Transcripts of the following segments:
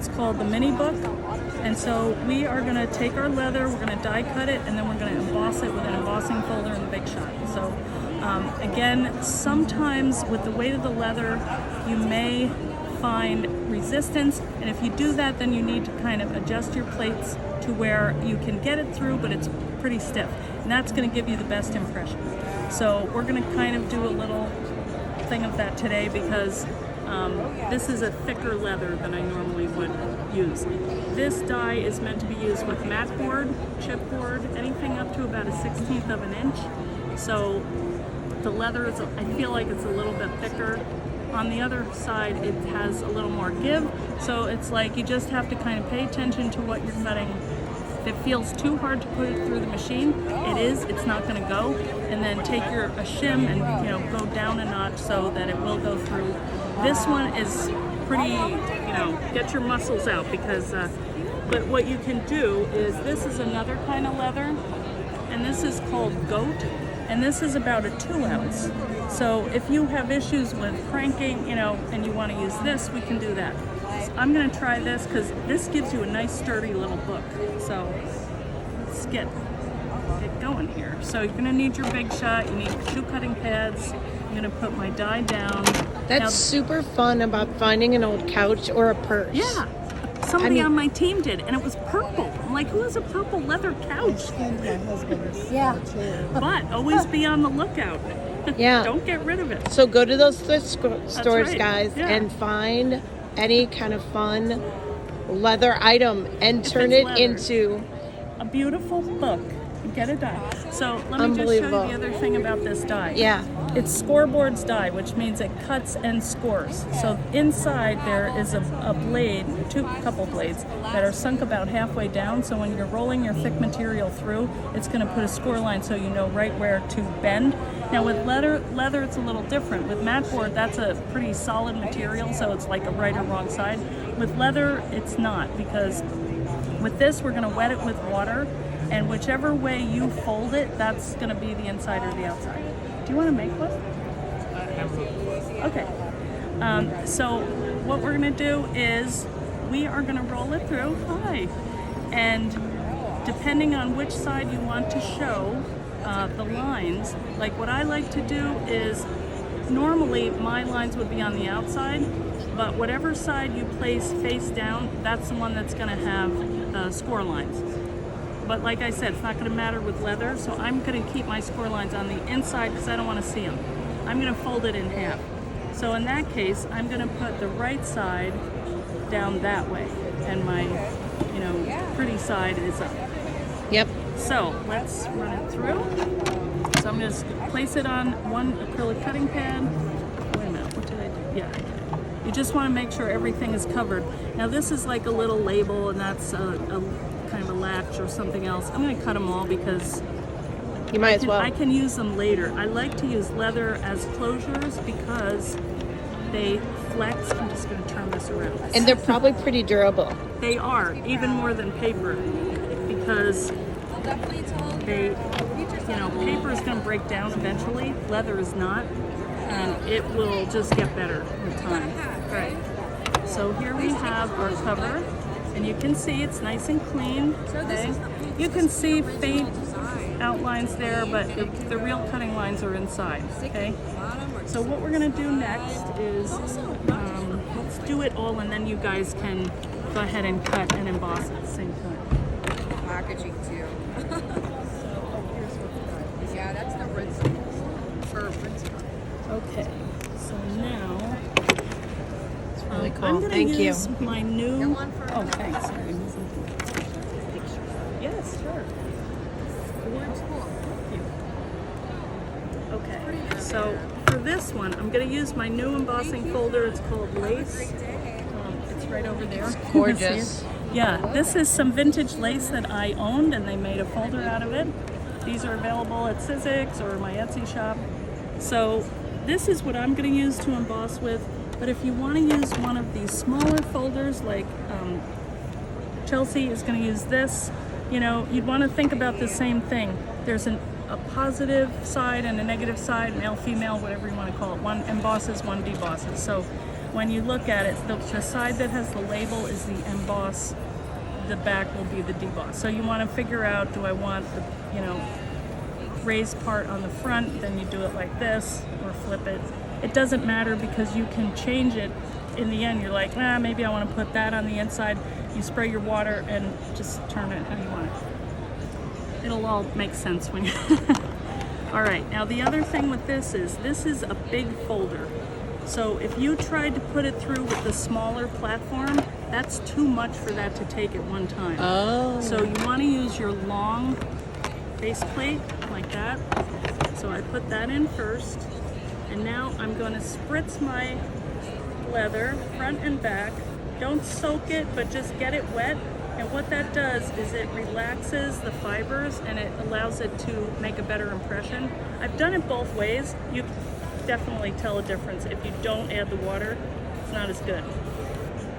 It's called the mini book. And so we are going to take our leather, we're going to die cut it, and then we're going to emboss it with an embossing folder and a big shot. So again, sometimes with the weight of the leather, you may find resistance, and if you do that, then you need to kind of adjust your plates to where you can get it through, but it's pretty stiff, and that's going to give you the best impression. So we're going to kind of do a little thing of that today because this is a thicker leather than I normally would use. This die is meant to be used with mat board, chipboard, anything up to about a 1/16 of an inch. So the leather is, I feel like it's a little bit thicker. On the other side, it has a little more give. So it's like you just have to kind of pay attention to what you're cutting. If it feels too hard to put it through the machine, it's not going to go. And then take a shim and go down a notch so that it will go through. This one is pretty, get your muscles out because, but what you can do is, this is another kind of leather, and this is called goat, and this is about a 2 ounce. So if you have issues with cranking, and you want to use this, we can do that. So I'm going to try this because this gives you a nice sturdy little book. So let's get going here. So you're going to need your big shot, you need 2 cutting pads. I'm going to put my die down. That's super fun about finding an old couch or a purse. Yeah. Somebody on my team did, and it was purple. I'm like, who has a purple leather couch? My husband's Yeah. But always be on the lookout. Yeah. Don't get rid of it. So go to those thrift stores, right. guys, Yeah. and find any kind of fun leather item and If turn it's it leather. into A beautiful book. Get it done. So let me just show you Unbelievable. the other thing about this die. Yeah. It's scoreboards die, which means it cuts and scores. So inside there is a blade, couple blades that are sunk about halfway down. So when you're rolling your thick material through, it's going to put a score line so you know right where to bend. Now with leather it's a little different. With mat board, that's a pretty solid material, so it's like a right or wrong side. With leather, it's not, because with this we're going to wet it with water, and whichever way you fold it, that's going to be the inside or the outside. Do you want to make one? Okay. So what we're going to do is we are going to roll it through. Hi. And depending on which side you want to show the lines, like what I like to do is, normally my lines would be on the outside, but whatever side you place face down, that's the one that's going to have score lines. But like I said, it's not going to matter with leather, so I'm going to keep my score lines on the inside because I don't want to see them. I'm going to fold it in half. So in that case, I'm going to put the right side down that way, and my, pretty side is up. Yep. So let's run it through. So I'm going to place it on one acrylic cutting pad. Wait a minute, what did I do? Yeah, I did. You just want to make sure everything is covered. Now this is like a little label, and that's a kind of a latch or something else. I'm going to cut them all because You might as well. I can use them later. I like to use leather as closures because they flex. I'm just going to turn this around. And they're probably pretty durable. They are, even more than paper, because they, paper is going to break down eventually. Leather is not, and it will just get better with time. Right. So here we have our cover, and you can see it's nice and clean. Okay. You can see faint outlines there, but the real cutting lines are inside. Okay. So what we're going to do next is let's do it all, and then you guys can go ahead and cut and emboss at the same time. Packaging too. Yeah, that's the rinse. Okay. So now Really cool. I'm going to Thank you. use my new. Oh, thanks. Yes, sure. Okay, so for this one, I'm going to use my new embossing folder. It's called Lace. It's right over there. It's You can gorgeous. see it. Yeah, this is some vintage lace that I owned, and they made a folder out of it. These are available at Sizzix or my Etsy shop. So this is what I'm going to use to emboss with. But if you want to use one of these smaller folders, like Chelsea is going to use this, you'd want to think about the same thing. There's a positive side and a negative side, male, female, whatever you want to call it. One embosses, one debosses. So when you look at it, the side that has the label is the emboss, the back will be the deboss. So you want to figure out, do I want the, raised part on the front, then you do it like this, or flip it. It doesn't matter because you can change it. In the end, you're like, nah, maybe I want to put that on the inside. You spray your water and just turn it how you want it. It'll all make sense when you... All right, now the other thing with this is a big folder. So if you tried to put it through with the smaller platform, that's too much for that to take at one time. Oh. So you want to use your long base plate like that. So I put that in first, and now I'm going to spritz my leather front and back. Don't soak it, but just get it wet. And what that does is it relaxes the fibers and it allows it to make a better impression. I've done it both ways. You can definitely tell a difference. If you don't add the water, it's not as good.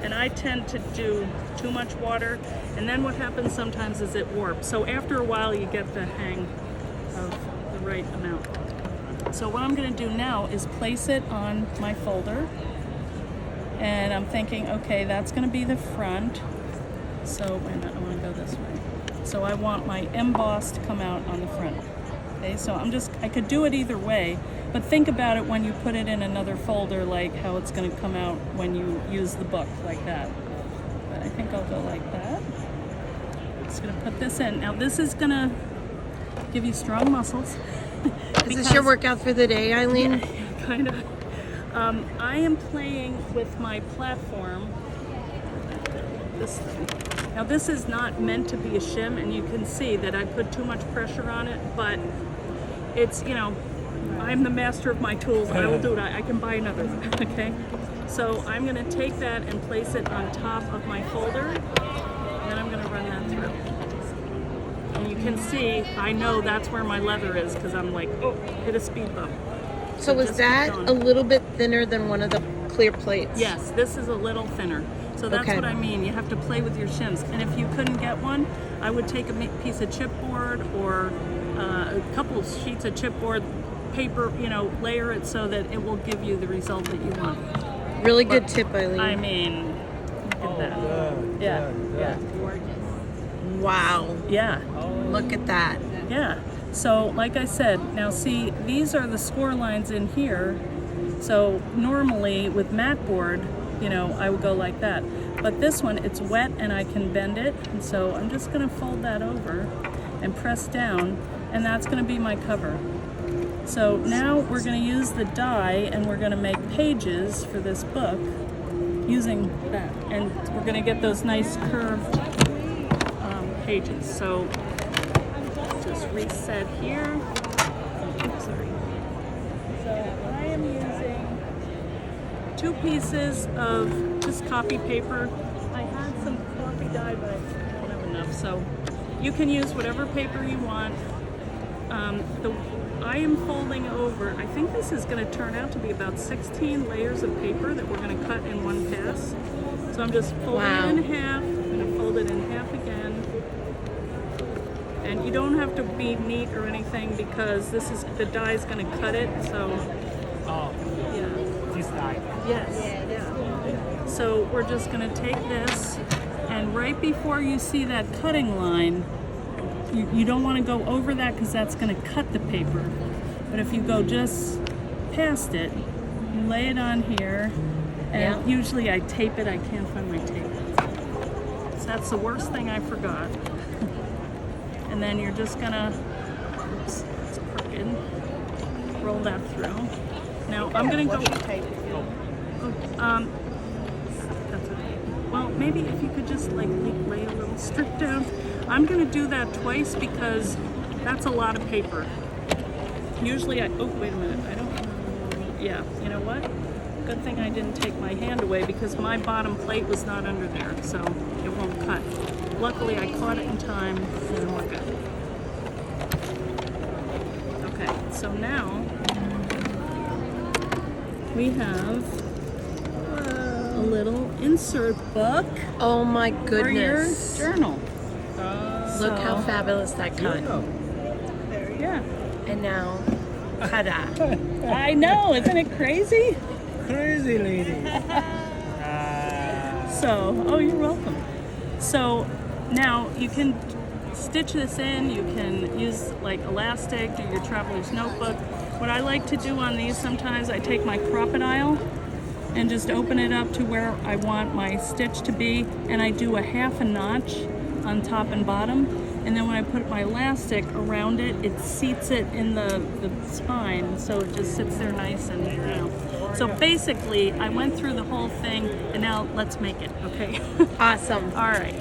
And I tend to do too much water, and then what happens sometimes is it warps. So after a while you get the hang of the right amount. So what I'm going to do now is place it on my folder, and I'm thinking, okay, that's going to be the front. So wait a minute, I want to go this way. So I want my emboss to come out on the front. Okay, so I could do it either way, but think about it when you put it in another folder, like how it's going to come out when you use the book, like that. But I think I'll go like that. Just going to put this in. Now this is going to give you strong muscles. Is this your workout for the day, Eileen? Yeah, kind of. I am playing with my platform, this thing. Now this is not meant to be a shim, and you can see that I put too much pressure on it, but it's, I'm the master of my tools. I will do it. I can buy another one, okay? So I'm going to take that and place it on top of my folder, and then I'm going to run that through. And you can see, I know that's where my leather is because I'm like, oh, hit a speed bump. So was that a little bit thinner than one of the clear plates? Yes, this is a little thinner. So that's Okay. what I mean. You have to play with your shims. And if you couldn't get one, I would take a piece of chipboard or a couple of sheets of chipboard paper, layer it so that it will give you the result that you want. Really good tip, Eileen. I mean, look at that. Yeah. Wow. Yeah. Look at that. Yeah. So like I said, now see, these are the score lines in here. So normally with mat board, I would go like that. But this one, it's wet and I can bend it. And so I'm just gonna fold that over and press down, and that's gonna be my cover. So now we're gonna use the die and we're gonna make pages for this book using that. And we're gonna get those nice curved pages. So just reset here. Oops, sorry. So I am using 2 pieces of just copy paper. I had some coffee dye, but I don't have enough. So you can use whatever paper you want. I am folding over, I think this is going to turn out to be about 16 layers of paper that we're going to cut in one pass. So I'm just folding it in half. I'm going to fold it in half again. And you don't have to be neat or anything because the die is going to cut it. So, yeah. This die. Yes. Yeah. So we're just going to take this, and right before you see that cutting line, you don't want to go over that because that's going to cut the paper. But if you go just past it, you lay it on here, and usually I tape it. I can't find my tape. So that's the worst thing I forgot. And then you're just gonna, oops, it's crooked, roll that through. Now I'm gonna go, that's okay. Well, maybe if you could just like lay a little strip down. I'm gonna do that twice because that's a lot of paper. Usually oh, wait a minute, yeah, you know what? Good thing I didn't take my hand away because my bottom plate was not under there, so it won't cut. Luckily, I caught it in time, and we're good. Okay, so now we have a little insert book Oh my for your goodness. journal. Look how fabulous that cut. Yeah. And now, ta-da. I know, isn't it crazy? crazy lady. So, oh, you're welcome. So now you can stitch this in. You can use like elastic, do your traveler's notebook. What I like to do on these, sometimes I take my crocodile and just open it up to where I want my stitch to be, and I do a half a notch on top and bottom, and then when I put my elastic around it, it seats it in the spine, so it just sits there nice and, you know. So basically, I went through the whole thing, and now let's make it, okay? Awesome. All right.